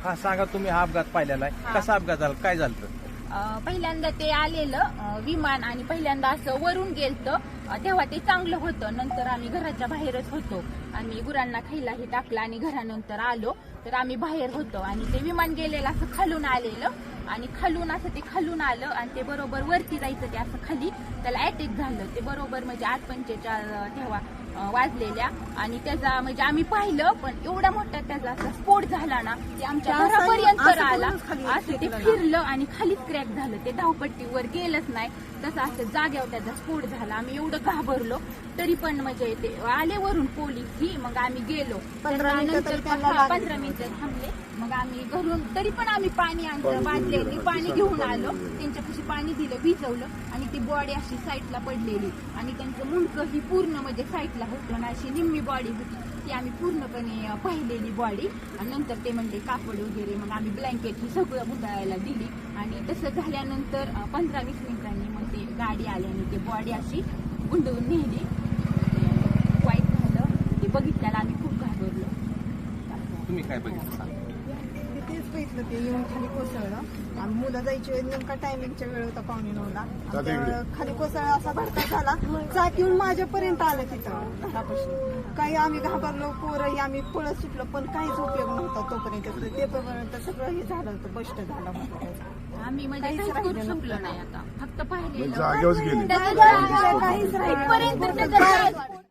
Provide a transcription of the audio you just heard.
हा सांगा, तुम्ही हा अपघात पाहिलेला आहे, कसा अपघात झाला, काय झालं? पहिल्यांदा ते आलेलं विमान आणि पहिल्यांदा असं वरून गेलतं, तेव्हा ते चांगलं होतं. नंतर आम्ही घराच्या बाहेरच होतो, आम्ही गुरांना खायलाही टाकलं आणि घरानंतर आलो तर आम्ही बाहेर होतो आणि ते विमान गेलेलं असं खालून आलेलं आणि खालून असं ते खालून आलं आणि ते बरोबर वरती जायचं, ते असं खाली त्याला अटॅक झालं. ते बरोबर म्हणजे 8:45 तेव्हा वाजलेल्या आणि त्याचा म्हणजे आम्ही पाहिलं, पण एवढा मोठा त्याचा असा स्फोट झाला ना, ते आमच्या घरापर्यंत आला, असं ते फिरलं आणि खालीच क्रॅक झालं. ते धावपट्टीवर गेलंच नाही, तसं असं जाग्यावर त्याचा स्फोट झाला. आम्ही एवढं घाबरलो, तरी पण म्हणजे ते आले वरून पोलीस ही, मग आम्ही गेलो. 15 मिनिटं थांबले, मग आम्ही घरून तरी पण आम्ही पाणी आणलं, बादल्यांनी पाणी घेऊन आलो, त्यांच्यापाशी पाणी दिलं, भिजवलं आणि ती बॉडी अशी साईडला पडलेली आणि त्यांचं मुंडकं ही पूर्ण म्हणजे साईडला होतं ना, अशी निम्मी बॉडी होती ती आम्ही पूर्णपणे पाहिलेली बॉडी. आणि नंतर ते म्हणले कापड वगैरे, मग आम्ही ब्लँकेट ही सगळं बुडायला दिली आणि तसं झाल्यानंतर 15-20 मिनिटांनी मग ते गाडी आली आणि ते बॉडी अशी गुंडवून नेली. वाईट झालं, ते बघितल्याला आम्ही खूप घाबरलो. तुम्ही काय बघितलं सांगा? तेच बघितलं, ते येऊन खाली कोसळलं आणि मुलं जायची वेळ नेमका टायमिंगच्या वेळ होता 8:45ला. खाली कोसळला, असा धडका झाला, चाक येऊन माझ्यापर्यंत आलं तिथं घरापाशी. काही आम्ही घाबरलो, पोरही आम्ही पळत सुटलो, पण काहीच उपयोग नव्हता तोपर्यंत. ते पर्यंत सगळं हे झालं होतं, बस्ट झालं होतं. आम्ही म्हणजे काहीच करू शकलो नाही, आता फक्त पाहिलेलं जागेवरच गेली. काहीच राहिलं.